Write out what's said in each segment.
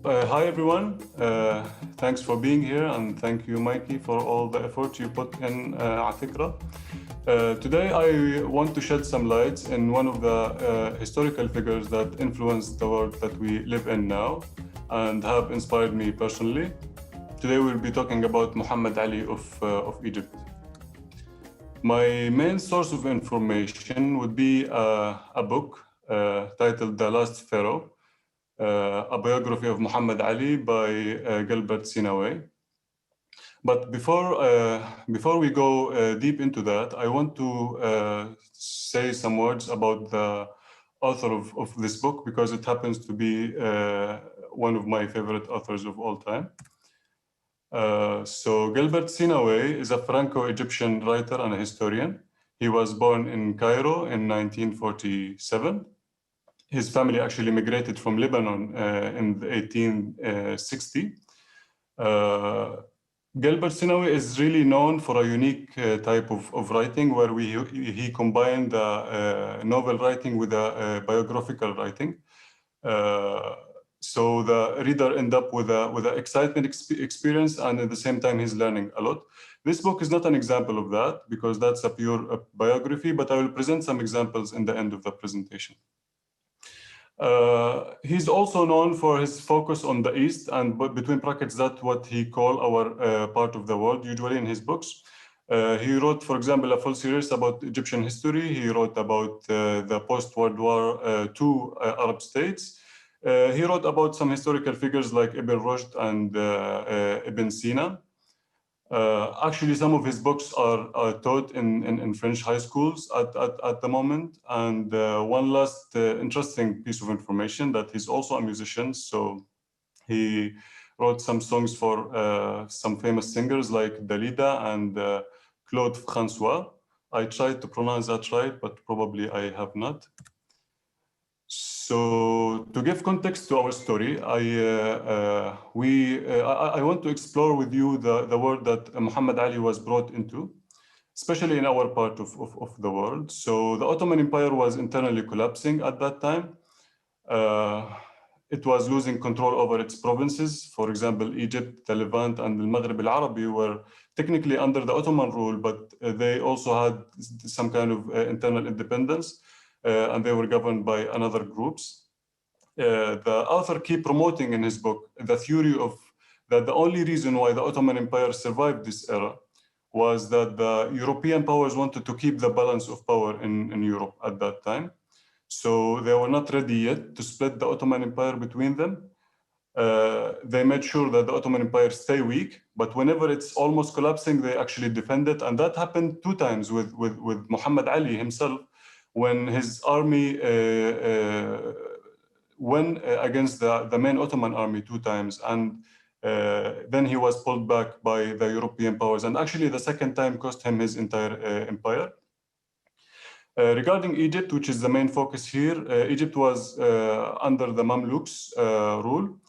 Hi everyone. Thanks for being here, and thank you, Mikey, for all the effort you put in afikra. Today, I want to shed some lights in one of the historical figures that influenced the world that we live in now and have inspired me personally. Today, we'll be talking about Muhammad Ali of Egypt. My main source of information would be a book titled The Last Pharaoh, a biography of Muhammad Ali by Gilbert Sinoue. But before we go deep into that, I want to say some words about the author of this book, because it happens to be one of my favorite authors of all time. So Gilbert Sinoue is a Franco-Egyptian writer and a historian. He was born in Cairo in 1947. His family actually migrated from Lebanon in 1860. Gilbert Sinoue is really known for a unique type of writing where he combined novel writing with biographical writing. So the reader ends up with an excitement experience, and at the same time he's learning a lot. This book is not an example of that, because that's a pure biography, but I will present some examples in the end of the presentation. He's also known for his focus on the East, and between brackets, that's what he call our part of the world, usually in his books. He wrote, for example, a full series about Egyptian history. He wrote about the post-World War II Arab states. He wrote about some historical figures like Ibn Rushd and Ibn Sina. Actually, some of his books are taught in French high schools at the moment. And one last interesting piece of information, that he's also a musician. So he wrote some songs for some famous singers like Dalida and Claude François. I tried to pronounce that right, but probably I have not. So to give context to our story, I want to explore with you the world that Muhammad Ali was brought into, especially in our part of the world. So the Ottoman Empire was internally collapsing at that time. It was losing control over its provinces. For example, Egypt, the Levant, and the Maghreb al-Arabi were technically under the Ottoman rule, but they also had some kind of internal independence. And they were governed by another groups. The author keep promoting in his book the theory of that the only reason why the Ottoman Empire survived this era was that the European powers wanted to keep the balance of power in Europe at that time. So they were not ready yet to split the Ottoman Empire between them. They made sure that the Ottoman Empire stay weak, but whenever it's almost collapsing, they actually defend it. And that happened two times with Muhammad Ali himself, when his army went against the main Ottoman army two times, and then he was pulled back by the European powers. And actually, the second time cost him his entire empire. Regarding Egypt, which is the main focus here, Egypt was under the Mamluks rule.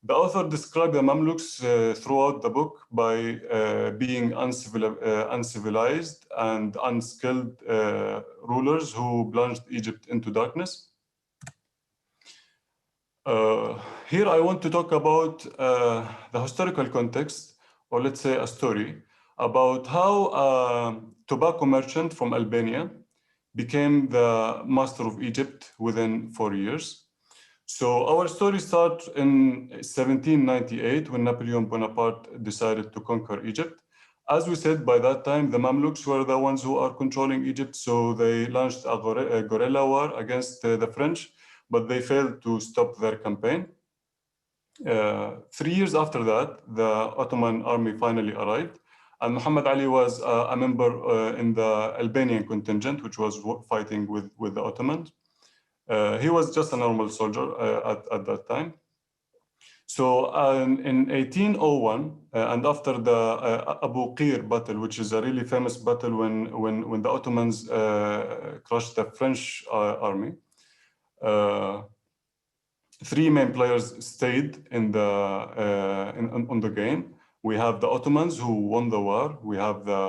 The author described the Mamluks throughout the book by being uncivilized and unskilled rulers who plunged Egypt into darkness. Here I want to talk about the historical context, or let's say a story, about how a tobacco merchant from Albania became the master of Egypt within 4 years. So our story starts in 1798, when Napoleon Bonaparte decided to conquer Egypt. As we said, by that time, the Mamluks were the ones who are controlling Egypt, so they launched a guerrilla war against the French, but they failed to stop their campaign. 3 years after that, the Ottoman army finally arrived, and Muhammad Ali was a member in the Albanian contingent, which was fighting with the Ottomans. He was just a normal soldier at that time. So in 1801, and after the Abu Qir battle, which is a really famous battle when the Ottomans crushed the French army, three main players stayed on the game. We have the Ottomans, who won the war. We have the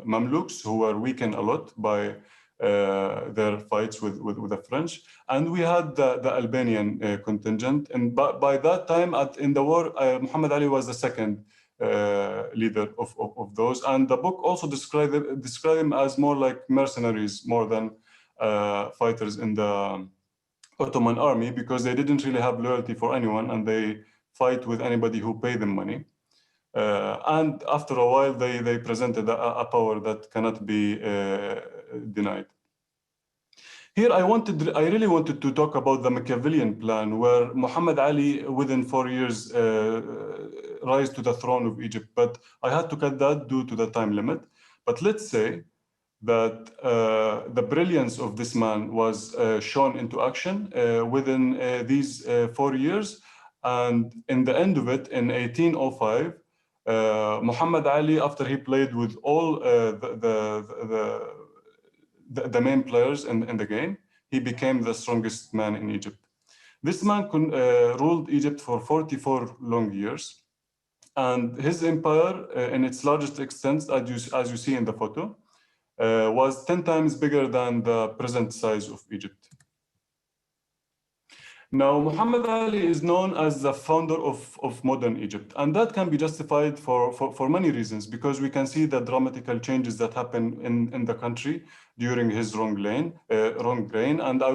Mamluks, who were weakened a lot by their fights with the French. And we had the Albanian contingent. And by that time in the war, Muhammad Ali was the second leader of those. And the book also described them as more like mercenaries, more than fighters in the Ottoman army, because they didn't really have loyalty for anyone, and they fight with anybody who pay them money. And after a while, they presented a power that cannot be denied. Here, I really wanted to talk about the Machiavellian plan, where Muhammad Ali, within 4 years, rise to the throne of Egypt. But I had to cut that due to the time limit. But let's say that the brilliance of this man was shown into action within these 4 years. And in the end of it, in 1805, Muhammad Ali, after he played with all the main players in the game, he became the strongest man in Egypt. This man ruled Egypt for 44 long years. And his empire, in its largest extent, as you see in the photo, was 10 times bigger than the present size of Egypt. Now, Muhammad Ali is known as the founder of modern Egypt, and that can be justified for many reasons, because we can see the dramatical changes that happen in the country during his wrong reign, and I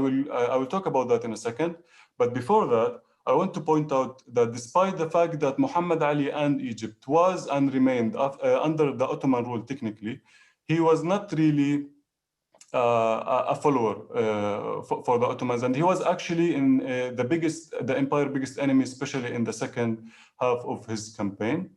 will talk about that in a second. But before that, I want to point out that despite the fact that Muhammad Ali and Egypt was and remained under the Ottoman rule technically, he was not really a follower for the Ottomans, and he was actually in the empire's biggest enemy, especially in the second half of his campaign.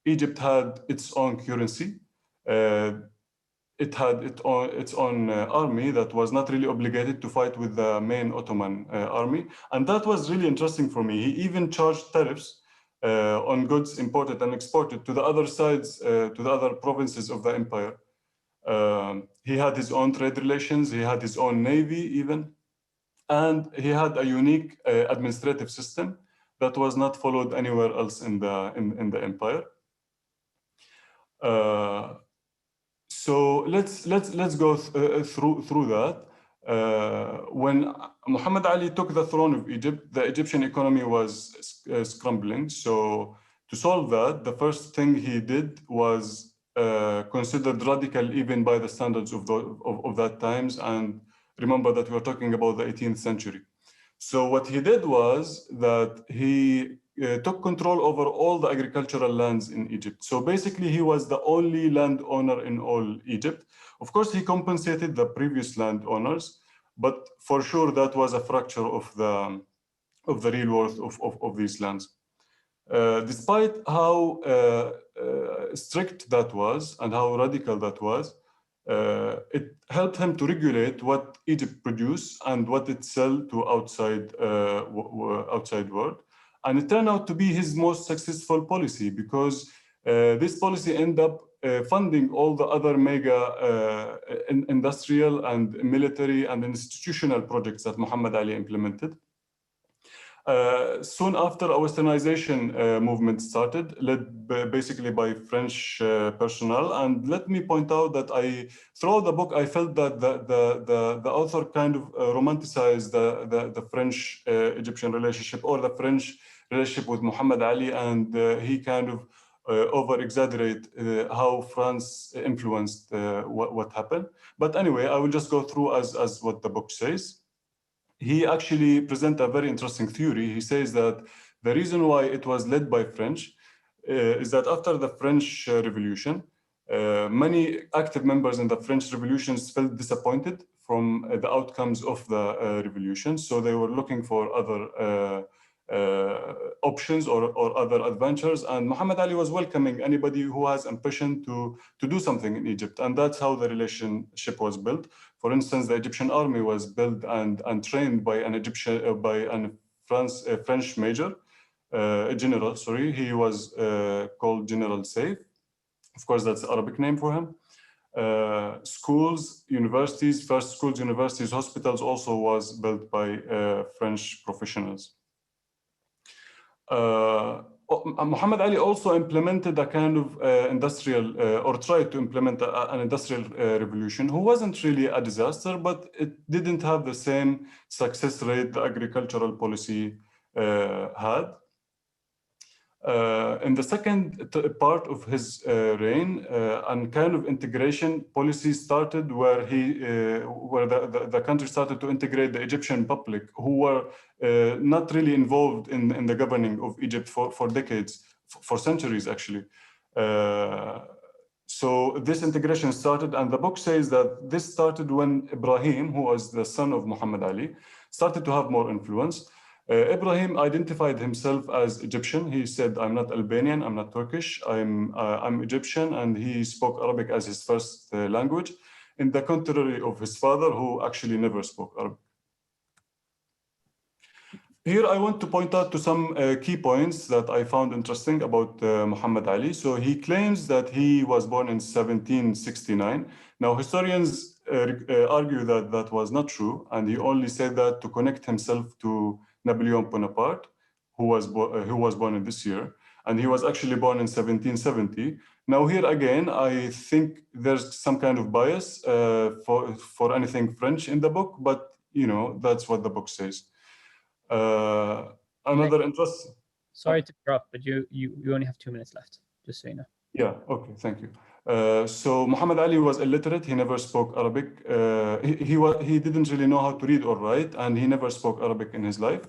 Egypt had its own currency. It had its own army that was not really obligated to fight with the main Ottoman army, and that was really interesting for me. He even charged tariffs on goods imported and exported to the other sides, to the other provinces of the empire. He had his own trade relations, he had his own navy even, and he had a unique administrative system that was not followed anywhere else in the empire. So let's go through that. When Muhammad Ali took the throne of Egypt, the Egyptian economy was scrambling. So to solve that, the first thing he did was considered radical even by the standards of that times. And remember that we're talking about the 18th century. So what he did was that he took control over all the agricultural lands in Egypt. So basically he was the only landowner in all Egypt. Of course, he compensated the previous landowners, but for sure that was a fracture of the real worth of these lands. Despite how strict that was and how radical that was, it helped him to regulate what Egypt produced and what it sell to outside world. And it turned out to be his most successful policy, because this policy ended up funding all the other mega industrial and military and institutional projects that Muhammad Ali implemented. Soon after, a westernization movement started, led basically by French personnel. And let me point out that throughout the book, I felt that the author kind of romanticized the French-Egyptian relationship, or the French relationship with Muhammad Ali, and he kind of over-exaggerate how France influenced what happened. But anyway, I will just go through as what the book says. He actually presents a very interesting theory. He says that the reason why it was led by French is that after the French Revolution, many active members in the French revolutions felt disappointed from the outcomes of the revolution. So they were looking for other options or other adventures. And Muhammad Ali was welcoming anybody who has ambition to do something in Egypt. And that's how the relationship was built. For instance, the Egyptian army was built and trained by an French major, general, sorry. He was called General Saif. Of course, that's the Arabic name for him. Schools, universities, first schools, universities, hospitals also was built by French professionals. Muhammad Ali also implemented a kind of industrial, or tried to implement an industrial revolution, who wasn't really a disaster, but it didn't have the same success rate the agricultural policy had. In the second part of his reign, and kind of integration policy started, where the country started to integrate the Egyptian public, who were not really involved in the governing of Egypt for decades, for centuries actually. So this integration started, and the book says that this started when Ibrahim, who was the son of Muhammad Ali, started to have more influence. Ibrahim identified himself as Egyptian. He said, "I'm not Albanian, I'm not Turkish, I'm Egyptian," and he spoke Arabic as his first language, in the contrary of his father, who actually never spoke Arabic. Here I want to point out to some key points that I found interesting about Muhammad Ali. So he claims that he was born in 1769. Now historians argue that that was not true, and he only said that to connect himself to Napoleon Bonaparte, who was born in this year, and he was actually born in 1770. Now here again, I think there's some kind of bias for anything French in the book, but you know, that's what the book says. Another interest. Sorry to interrupt, but you only have 2 minutes left, just so you know. Yeah, okay, thank you. So Muhammad Ali was illiterate. He never spoke Arabic. He didn't really know how to read or write, and he never spoke Arabic in his life.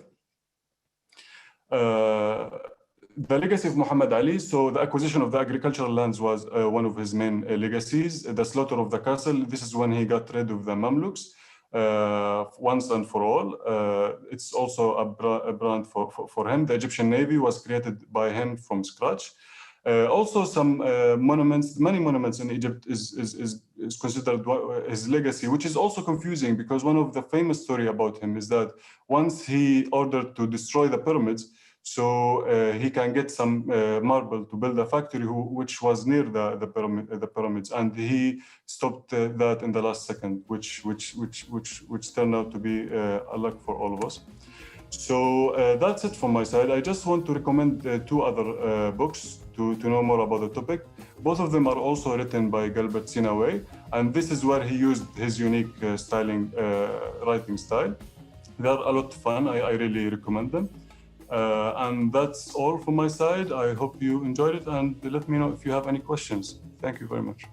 The legacy of Muhammad Ali, so the acquisition of the agricultural lands was one of his main legacies. The slaughter of the castle, this is when he got rid of the Mamluks once and for all. It's also a brand for him. The Egyptian Navy was created by him from scratch. Also, some monuments, many monuments in Egypt is considered his legacy, which is also confusing, because one of the famous story about him is that once he ordered to destroy the pyramids, so he can get some marble to build a factory which was near the pyramids, and he stopped that in the last second, which turned out to be a luck for all of us. So that's it from my side. I just want to recommend two other books to know more about the topic. Both of them are also written by Gilbert Sinoue, and this is where he used his unique writing style. They're a lot of fun. I really recommend them. And that's all from my side. I hope you enjoyed it, and let me know if you have any questions. Thank you very much.